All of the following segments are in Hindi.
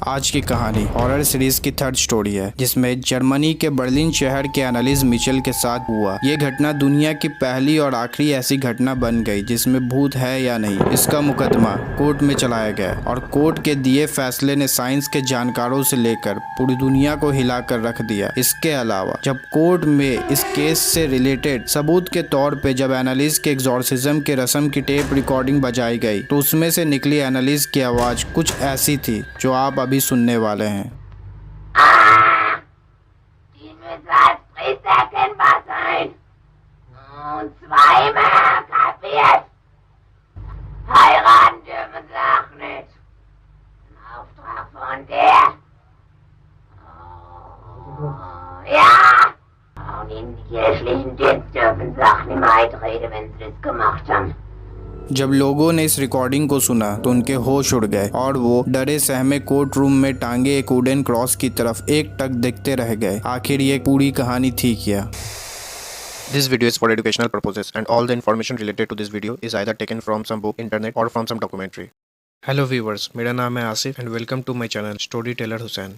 आज की कहानी हॉरर सीरीज की थर्ड स्टोरी है, जिसमें जर्मनी के बर्लिन शहर के एनालिस मिचेल के साथ हुआ। ये घटना दुनिया की पहली और आखिरी ऐसी घटना बन गई जिसमें भूत है या नहीं, इसका मुकदमा कोर्ट में चलाया गया और कोर्ट के दिए फैसले ने साइंस के जानकारों से लेकर पूरी दुनिया को हिलाकर रख दिया। इसके अलावा जब कोर्ट में इस केस से रिलेटेड सबूत के तौर पे जब एनालिस के एग्जॉर्सिज्म के रस्म की टेप रिकॉर्डिंग बजाई गई तो उसमें से निकली एनालिस की आवाज कुछ ऐसी थी जो आप अभी सुनने वाले हैं। जब लोगों ने इस रिकॉर्डिंग को सुना तो उनके होश उड़ गए और वो डरे सहमे कोर्ट रूम में टांगे एक वुडन क्रॉस की तरफ एक टक देखते रह गए। आखिर ये पूरी कहानी थी क्या? This video is for educational purposes and all the information related to this video is either taken from some book, internet or from some documentary. Hello viewers, मेरा नाम है Asif and welcome to my channel story teller Hussain.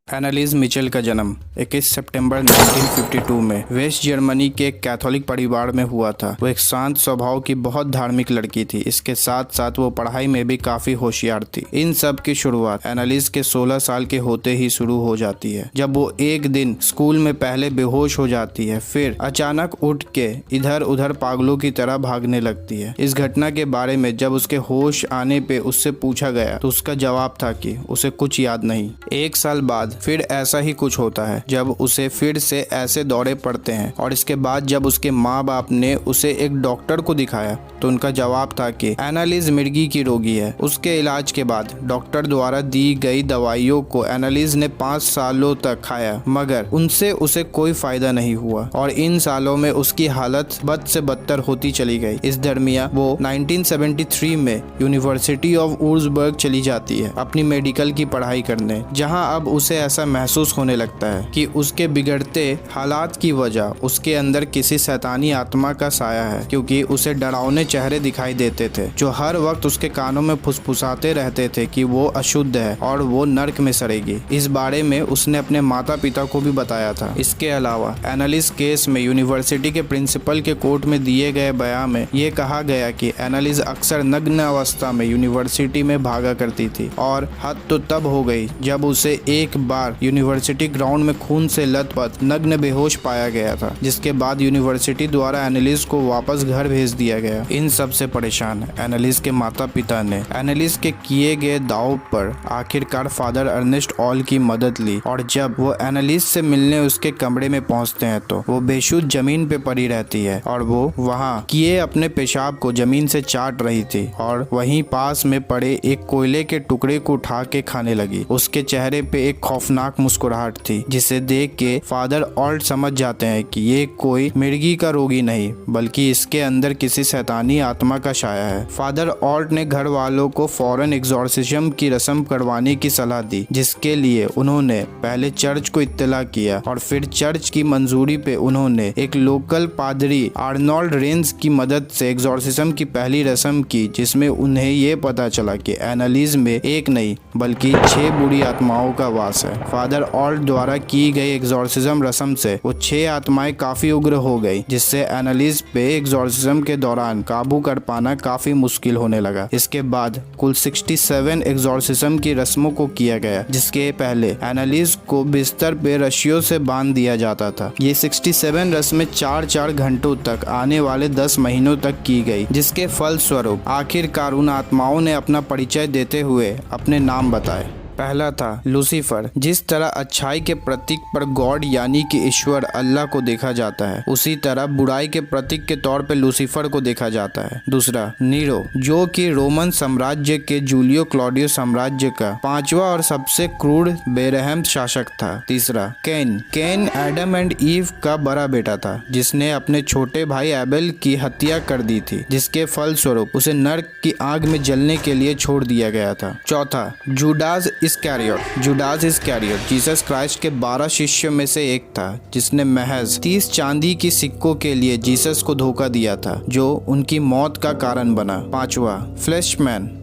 Annalise Mitchell का जन्म 21 सितंबर 1952 में वेस्ट जर्मनी के एक कैथोलिक परिवार में हुआ था। वो एक शांत स्वभाव की बहुत धार्मिक लड़की थी। इसके साथ साथ वो पढ़ाई में भी काफी होशियार थी। इन सब की शुरुआत एनालिस के 16 साल के होते ही शुरू हो जाती है, जब वो एक दिन स्कूल में पहले बेहोश हो जाती है, फिर अचानक उठ के इधर उधर पागलों की तरह भागने लगती है। इस घटना के बारे में जब उसके होश आने पे उससे पूछा गया तो उसका जवाब था कि उसे कुछ याद नहीं। एक साल बाद फिर ऐसा ही कुछ होता है, जब उसे फिर से ऐसे दौरे पड़ते हैं और इसके बाद जब उसके माँ बाप ने उसे एक डॉक्टर को दिखाया तो उनका जवाब था कि एनालिस मिर्गी की रोगी है। उसके इलाज के बाद डॉक्टर द्वारा दी गई दवाइयों को एनालिस ने 5 सालों तक खाया, मगर उनसे उसे कोई फायदा नहीं हुआ और इन सालों में उसकी हालत बद से बदतर होती चली गई। इस दरमियान वो 1973 में यूनिवर्सिटी ऑफ वुर्जबर्ग चली जाती है अपनी मेडिकल की पढ़ाई करने, जहां अब उसे ऐसा महसूस होने लगता है कि उसके बिगड़ते हालात की वजह उसके अंदर किसी शैतानी आत्मा का साया है, क्योंकि उसे डरावने चेहरे दिखाई देते थे जो हर वक्त उसके कानों में फुसफुसाते रहते थे कि वो अशुद्ध है और वो नर्क में सड़ेगी। इस बारे में उसने अपने माता पिता को भी बताया था। इसके अलावा एनालिस केस में यूनिवर्सिटी के प्रिंसिपल के कोर्ट में दिए गए बयान में ये कहा गया कि एनालिस अक्सर नग्न अवस्था में यूनिवर्सिटी में भागा करती थी और हद तो तब हो गई जब उसे एक बार यूनिवर्सिटी ग्राउंड में खून से लथपथ नग्न बेहोश पाया गया था, जिसके बाद यूनिवर्सिटी द्वारा एनालिस को वापस घर भेज दिया गया। इन सब से परेशान एनालिस के माता पिता ने एनालिस के किए गए दाव पर आखिरकार फादर अर्नेस्ट ऑल की मदद ली और जब वो एनालिस से मिलने उसके कमरे में पहुंचते हैं तो वो बेशुद्ध जमीन पे पड़ी रहती है और वो वहाँ किए अपने पेशाब को जमीन से चाट रही थी और वहीं पास में पड़े एक कोयले के टुकड़े को उठा के खाने लगी। उसके चेहरे पे एक खौफनाक मुस्कुराहट थी, जिसे देख के फादर ऑल्ट समझ जाते हैं कि ये कोई मिर्गी का रोगी नहीं बल्कि इसके अंदर किसी शैतानी आत्मा का साया है। फादर ऑल्ट ने घर वालों को फौरन एग्जॉर्सिज्म की रस्म करवाने की सलाह दी, जिसके लिए उन्होंने पहले चर्च को इत्तला किया और फिर चर्च की मंजूरी पे उन्होंने एक लोकल पादरी आर्नोल्ड रेंस की मदद से एग्जॉर्सिज्म की पहली रस्म की, जिसमें उन्हें ये पता चला कि एनालिस में एक नहीं बल्कि 6 बुरी आत्माओं का वास है। फादर ऑल्ट द्वारा की गई एग्जॉर्सिज्म रस्म से वो 6 आत्माएं काफी उग्र हो गई, जिससे एनालिस पे एग्जॉर्सिज्म के दौरान काबू कर पाना काफी मुश्किल होने लगा। इसके बाद कुल 67 एग्जॉर्सिज्म की रस्मों को किया गया, जिसके पहले एनालिस को बिस्तर पे रस्सियों से बांध दिया जाता था। ये 67 रस्में 4-4 घंटों तक आने वाले 10 महीनों तक की गई, जिसके फलस्वरूप आखिरकार उन आत्माओं ने अपना परिचय देते हुए अपने नाम बताए। पहला था लूसीफर। जिस तरह अच्छाई के प्रतीक पर गॉड यानी कि ईश्वर अल्लाह को देखा जाता है, उसी तरह बुराई के प्रतीक के तौर पर लूसीफर को देखा जाता है। दूसरा नीरो, जो कि रोमन साम्राज्य के जूलियो क्लॉडियो साम्राज्य का 5वां और सबसे क्रूर बेरहम शासक था। तीसरा कैन एडम एंड ईव का बड़ा बेटा था, जिसने अपने छोटे भाई एबेल की हत्या कर दी थी, जिसके फलस्वरूप उसे नर्क की आग में जलने के लिए छोड़ दिया गया था। चौथा जूडास इस्कैरियोट जीसस क्राइस्ट के 12 शिष्यों में से एक था, जिसने महज 30 चांदी की सिक्कों के लिए जीसस को धोखा दिया था, जो उनकी मौत का कारण बना। 5वां,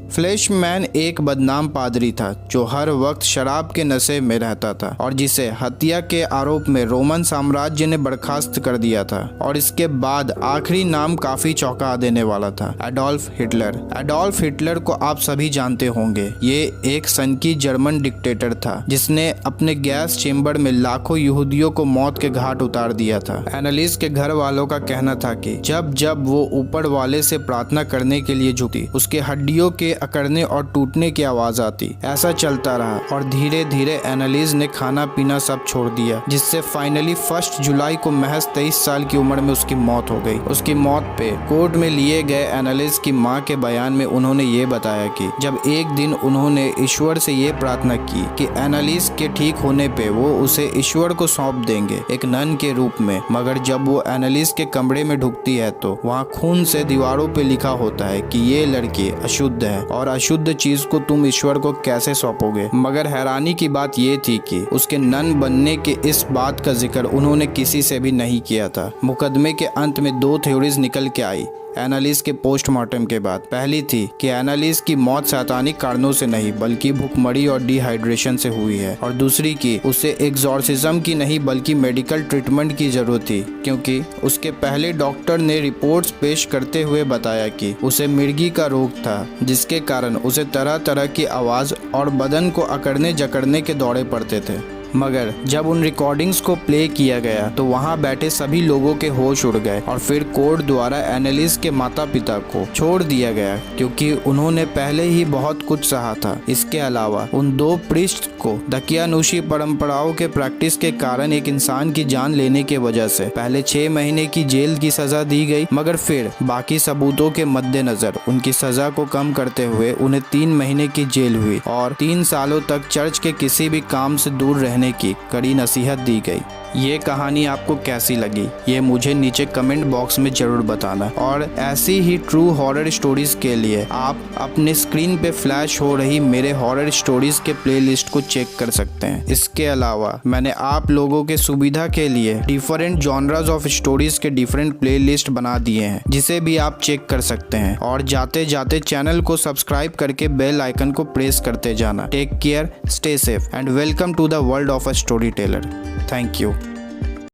फ्लैशमैन एक बदनाम पादरी था जो हर वक्त शराब के नशे में रहता था और जिसे हत्या के आरोप में रोमन साम्राज्य ने बर्खास्त कर दिया था। और इसके बाद आखिरी नाम काफी चौंका देने वाला था, एडोल्फ हिटलर को आप सभी जानते होंगे। ये एक सनकी जर्मन डिक्टेटर था जिसने अपने गैस चेम्बर में लाखों यहूदियों को मौत के घाट उतार दिया था। एनालिस के घर वालों का कहना था कि जब जब वो ऊपर वाले से प्रार्थना करने के लिए झुकती, उसके हड्डियों के अकड़ने और टूटने की आवाज आती। ऐसा चलता रहा और धीरे धीरे एनालिस ने खाना पीना सब छोड़ दिया, जिससे फाइनली 1 जुलाई को महज 23 साल की उम्र में उसकी मौत हो गई। उसकी मौत पे कोर्ट में लिए गए एनालिस की मां के बयान में उन्होंने ये बताया कि जब एक दिन उन्होंने ईश्वर से ये प्रार्थना की कि एनालिस के ठीक होने पे वो उसे ईश्वर को सौंप देंगे एक नन के रूप में, मगर जब वो एनालिस के कमरे में ढुकती है तो वहाँ खून से दीवारों पे लिखा होता है कि ये लड़की अशुद्ध है और अशुद्ध चीज को तुम ईश्वर को कैसे सौंपोगे। मगर हैरानी की बात ये थी कि उसके नन बनने के इस बात का जिक्र उन्होंने किसी से भी नहीं किया था। मुकदमे के अंत में 2 थ्योरीज निकल के आई एनालिस के पोस्टमार्टम के बाद। पहली थी कि एनालिस की मौत शैतानिक कारणों से नहीं बल्कि भूखमरी और डिहाइड्रेशन से हुई है, और दूसरी की उसे एक्सॉर्सिज्म की नहीं बल्कि मेडिकल ट्रीटमेंट की जरूरत थी, क्योंकि उसके पहले डॉक्टर ने रिपोर्ट्स पेश करते हुए बताया कि उसे मिर्गी का रोग था, जिसके कारण उसे तरह तरह की आवाज और बदन को अकड़ने जकड़ने के दौरे पड़ते थे। मगर जब उन रिकॉर्डिंग्स को प्ले किया गया तो वहां बैठे सभी लोगों के होश उड़ गए और फिर कोर्ट द्वारा एनालिस के माता पिता को छोड़ दिया गया, क्योंकि उन्होंने पहले ही बहुत कुछ सहा था। इसके अलावा उन 2 प्रीस्ट को दकियानूशी परंपराओं के प्रैक्टिस के कारण एक इंसान की जान लेने के वजह से पहले 6 महीने की जेल की सजा दी गई, मगर फिर बाकी सबूतों के मद्देनजर उनकी सजा को कम करते हुए उन्हें 3 महीने की जेल हुई और 3 सालों तक चर्च के किसी भी काम से दूर रहने की कड़ी नसीहत दी गई। ये कहानी आपको कैसी लगी ये मुझे नीचे कमेंट बॉक्स में जरूर बताना, और ऐसी ही ट्रू हॉरर स्टोरीज के लिए आप अपने स्क्रीन पे फ्लैश हो रही मेरे हॉरर स्टोरीज के प्लेलिस्ट को चेक कर सकते हैं। इसके अलावा मैंने आप लोगों के सुविधा के लिए डिफरेंट जॉनरास ऑफ स्टोरीज के डिफरेंट प्लेलिस्ट बना दिए हैं, जिसे भी आप चेक कर सकते हैं। और जाते जाते चैनल को सब्सक्राइब करके बेल आइकन को प्रेस करते जाना। Take care, stay safe and welcome to the world of a story teller. Thank you.